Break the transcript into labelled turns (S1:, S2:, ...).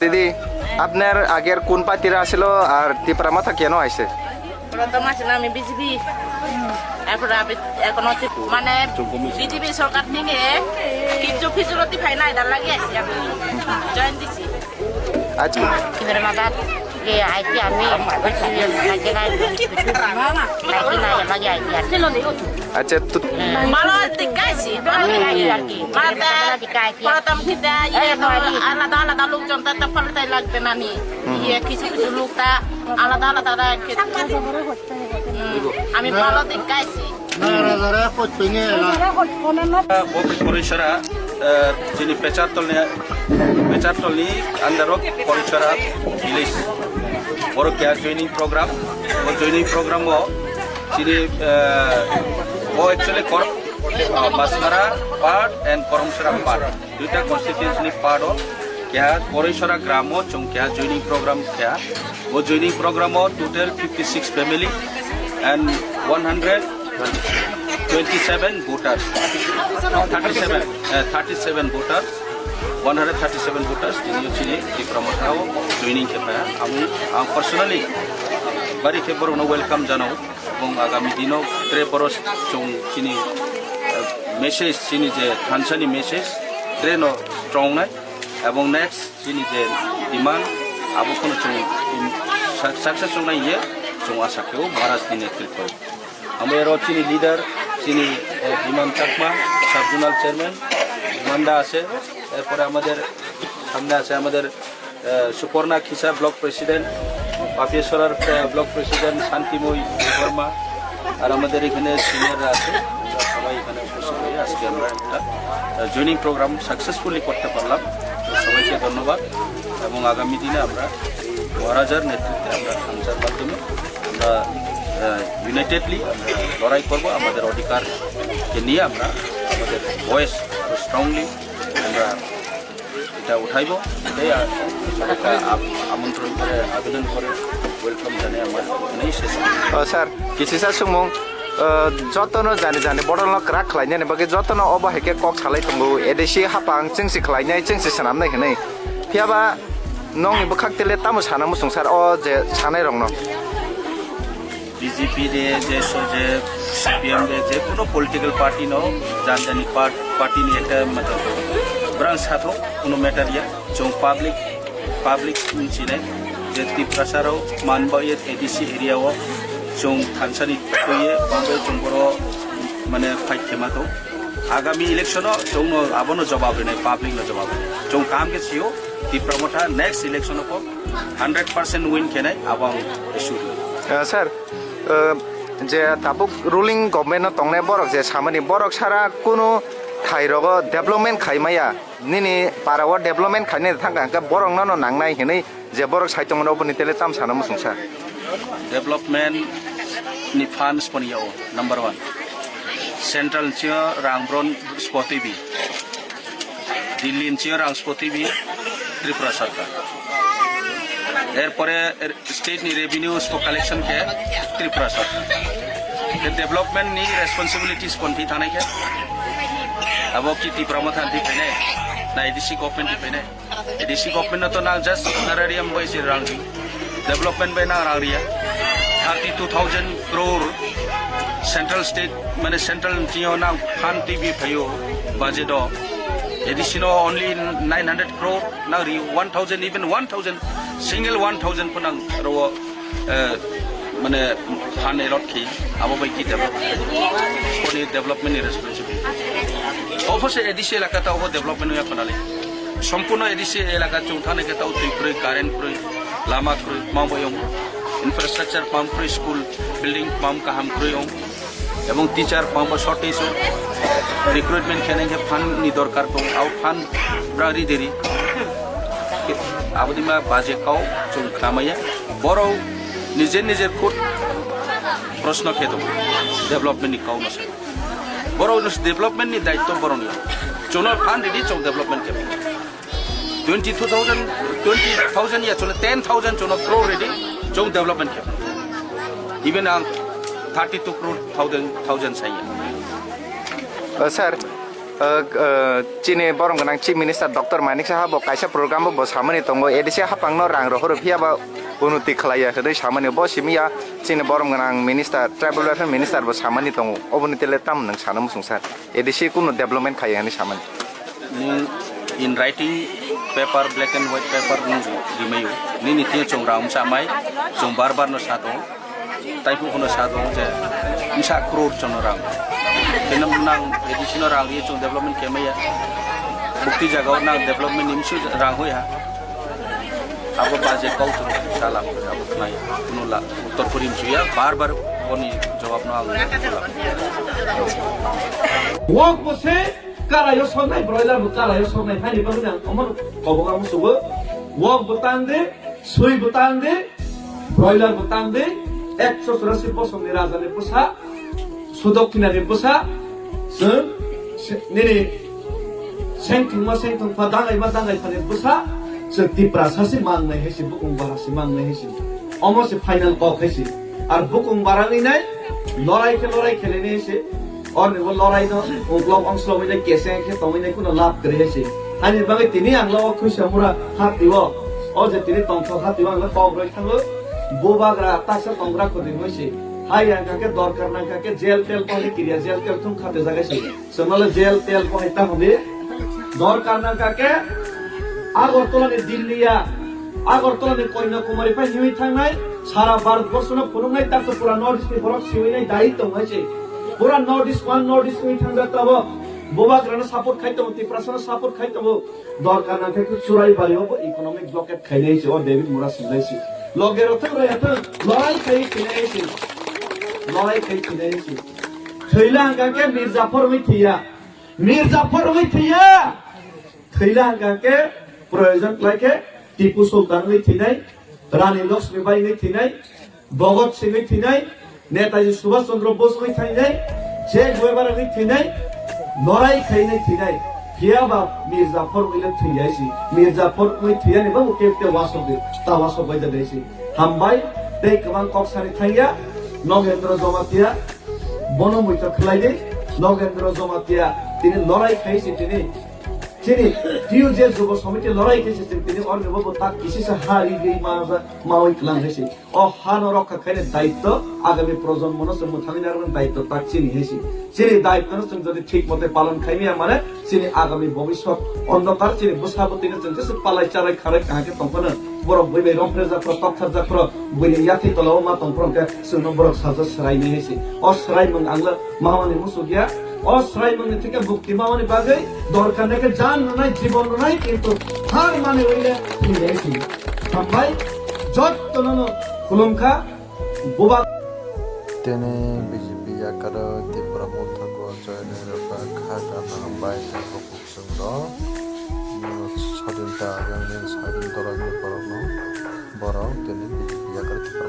S1: দিদি আপনার আগের কোন পার্টিরা আসলো আর ত্রিপুরা মাথা কেন আইছে?
S2: প্রথম আসলে আমি বিজেপি এখন মানে বিজেপি সরকার থেকে কিছু ফিজুলতি পাই না এটার লাগে আসি আমি জয়েন দিছি।
S1: আচ্ছা আচ্ছা
S2: ভালো দিকাইছি প্রথম kita আলাদা আলাদা লোকজন তা পাল্টাই লাগবে না নি কিছু কিছু লোকটা আলাদা আলাদা আমি ভালো দিকাইছি
S3: Porisara jini pecartolni andarok Porisara village borok kya joining program mo jini actually Basmara part and Koromsara part duita constituency part o kya Porisara gramo chung kya joining program kya wo joining program o total 56 family and 127 voters, 37 voters, 137 voters. Jadi sini di promotor joining kita. Kami personally, bari kita baru welcome janau. Bung agami dino tre boros cung sini message sini je Tanzania message tre no strong nai. Abang next sini je demand abu kono cung success cung nai ye cung asa keu Bharat dini kripto. Amero sini leader sini Biman Chakma sub zonal chairman মান্ডা আছে এরপরে আমাদের সামনে আছে আমাদের Suparna Khisa block president পাপিয়েশ্বরার block president Shantimoyee Barma আর আমাদের এখানে সিনিয়ররা আছে সবাই এখানে উপস্থিত হয়ে আজকে আমরা একটা জয়নিং প্রোগ্রাম সাকসেসফুলি করতে পারলাম সবাইকে ধন্যবাদ এবং আগামী দিনে আমরা মহারাজার নেতৃত্বে আমরা খানসার মাধ্যমে আমরা ইউনাইটেডলি লড়াই করবো আমাদের অধিকারকে নিয়ে আমরা আমাদের ভয়েস স্ট্রংলি আমরা এটা উঠাইব এটাই সবাইকে আমন্ত্রণ করে আবেদন করে ওয়েলকাম জানিয়ে আমার এখানেই শেষ
S1: স্যার কিছু স্যার সুমুং যতনো জানি বড় লোক রাগ খালাইনাय বাকি যতনো অবহেকে কক সালাই দंगो এদেশি হাপাং চিংসি খালাইनाय চিংসি সানাमनाय हनै फियाबा नंनिबो खाकतेले तामो साना मुसुं स्যার अ जे सानाय रंनो
S3: बीजेपी दे जैसे जे सीपीएम दे जे कोनो पॉलिटिकल पार्टी नो जानजानी पार्टी नि एकटा मतलब ब्रांच हाथो कोनो मैटर या जो पब्लिक मिथिनाय जे टिप्रासाराव मानबाय एडीसी एरिया ओ जों थानसानि फैयो बांबे जोंबरो माने फाइट खेमातो आगामी इलेक्शन जों आबनो जवाब होनाय पब्लिक नो जवाब जों काम के छियो टिप्रामथा नेक्स्ट इलेक्शन को 100% विन केनाय आबां इशू
S1: স্যার যে তাবুক রুলিং গভর্নমেন্ট তংনাय বরক যে সামানি বরক সারা কোনো থাইরগ ডেভেলপমেন্ট খাইমায়া নিনি পারাও ডেভেলপমেন্ট খাইনে थांगा বরক ন নাংনাय হেनै যে বরক সাইতমন অবনি তেলে তাম সানা মুসुं স্যার
S3: डेवलपमेंट नि फंड्स पनियाव नंबर 1 सेंट्रल चियो रांब्रन स्पतिबी दिल्ली चियो रां स्पतिबी त्रिपुरा सरकार एरपरे स्टेट नि रेवेन्यू कालेक्शन के त्रिपुरा सरकार डेवलपमेंट नि रेस्पॉन्सिबिलिटीज कोनथि थानाय के अब की त्रिपुरा मथा दिफैने ना एडीसी गवर्नमेंट दिफैने एडीसी गवर्नमेंट तो ना जस्ट नरारियम बैसे रां डेवलपमेंट बे ना रारिया 32,000 crore सेंट्रल स्टेट माने सेंट्रल जियो ना फंड टीवी भयो budget additional only 900 crore now 1,000 even 1,000 single 1,000 punang ro mane phane rokhi abo bai ki development responsibility obviously edisi elaka ta obo development ya panale সম্পূর্ণ ADC এলাকা চৌথানে কে তাও তুই current প্রই লামা প্রই মাময়ং ইনফ্রাস্ট্রাকচার পাম্প প্রই স্কুল বিল্ডিং পাম্প কাহাম প্রইং এবং টিচার পাম্প শর্টেজ रिक्रुटमेंट खेने के फंड नि दरकार दं आउ फंड ब्रारि देरि आबदिमा बाजेट काउ जों खामाया बरो निजे खुद प्रश्न खेदो डेवलपमेंट नि काउ नसे बरो डेवलपमेंट नि दायित्व बरोनि जोनो फंड रेडी जों डेवलपमेंट के 20,000 या चले 10,000 जोनो crore रेडी जों डेवलपमेंट के इवन 32 crore 1,000 साइया
S1: sir chini borong ganang chief minister Dr. Manik Saha bo kaisa program bo samani tongo edisi hapangno rang rohor phia ba unuti khlaya sedai samani bo simia chini borong ganang minister tribal welfare minister bo samani tongo obuniti le tam nang sanam sungsar edisi kuno development khaya ani samani
S3: in writing paper black and white paper di mayu ni tiang chong ram samai chong bar no sato taipu kono sato je isa crore chong ram kenam nang additional rang ye chong development kemaya bukti jaga nang development imsu rang hoya abo baje kau tu salam abo nai nula uttar purim suya bar oni jawab no
S4: wok bose karayo sonai broiler bu karayo sonai hani ba nang amar koboga musugo wok butande sui butande broiler butande 180 বছর নিরাজনে পোষা সুদক্ষিণারে পোষা নিরে সেংথুংমা দাঙ্গাই ফানে পোষা তিপ্রা সাসে মাংনাই হেসে বুকুং বারাসে মাংনাই হেসে অমসে final cock হেসে আর বুকুং বারাঙি নাই লড়াই খেলে নিয়ে এসে অনেক লড়াই উগলম অংশলমিনে কেসে খে তমিনে কোনো লাভ করে হেসে আনি বাগে তিনি আংলাও খুশি আমরা হাত দিব ও যে তিনি তংস হাত দিব আংলা কক রই থাকো बोबाग्रा तासा तंग्रा खोदि मोसे हाय आंगा के दरकार नांगा के जेल तेल पहले क्रिया जेल तेल तुम खाते जागा से समले जेल तेल पहता होदे दरकार नांगा के আগরতলা নে দিল্লিয়া আগরতলা নে কন্যাকুমারী পাই হিউই থাংনাই সারা ভারতবর্ষ না ফুরুংনাই তা তো পুরা নর্থ ইস্ট ফরক সিউই নাই দায়িত্ব হইছে পুরা নর্থ ইস্ট হিউই থাংজা তব बोबाग्रा सापोर्ट खाइतो तिप्रासन सापोर्ट खाइतो दरकार नांगा के चुराई बारियो इकोनॉमिक ब्लॉकेट खाइनाइছে और डेविड मुरा सिलाइছে লগের লড়াই খাই খিনাইছি থইলা হাঙ্গাকে মির্জাফর থিয়া থইলা হাঙ্গাকে প্রয়োজন লাগে টিপু সুলতান থিনাই রানী লক্ষ্মীবাই থিনাই ভগৎ সিং থিনাই নেতাজি সুভাষ চন্দ্র বোস থিনাই যে গোয়েবার থিনাই লড়াই খাইনাই থিনাই Kiaba Mirzapur will Tiasi, Mirzapur with Tianima who kept the was of the Tawas of the Desi. Hambai, take one cox sanitaya, Nogendro Zomatia, Bonum with a Clyde, Nogendro Zomatia, didn't Lorai face it in it. Chini, few days ago, submitted Lorai cases in the order of attack. This is a Hari Maui Clan or Hanoroka kind of Daito, Agami Prozon Monos and Mutaminar and Daito, Taxini Hesi. Chini died Constance of the Chick of the Palon Kamia Mane, Chini Agami Bobisop, on the Tarchini, Busabotinas and just a Palachara correct Hanket component, Boro Bibi Rompresa for Tokta Pro, winning Yaki Toloma Tonka, so number of Sazas Rainesi, or Sraimon Angler, Mahani Musugia. অশ্রয় মানে থেকে মুক্তি মানে বাজে দরকার নাকি জান নাই জীবন নাই কিন্তু হার মানে হইলে ফিরেছি সবাই যত্ন খুলুমখা বোবা
S5: তেনে বিজেপি আকার ত্রিপুরা মধ্যক জয়নের খাটা নাম্বাই কুকসুংর স্বাধীনতা স্বাধীন তরাজনী বরং তেনে বিজেপি আকার ত্রিপুরা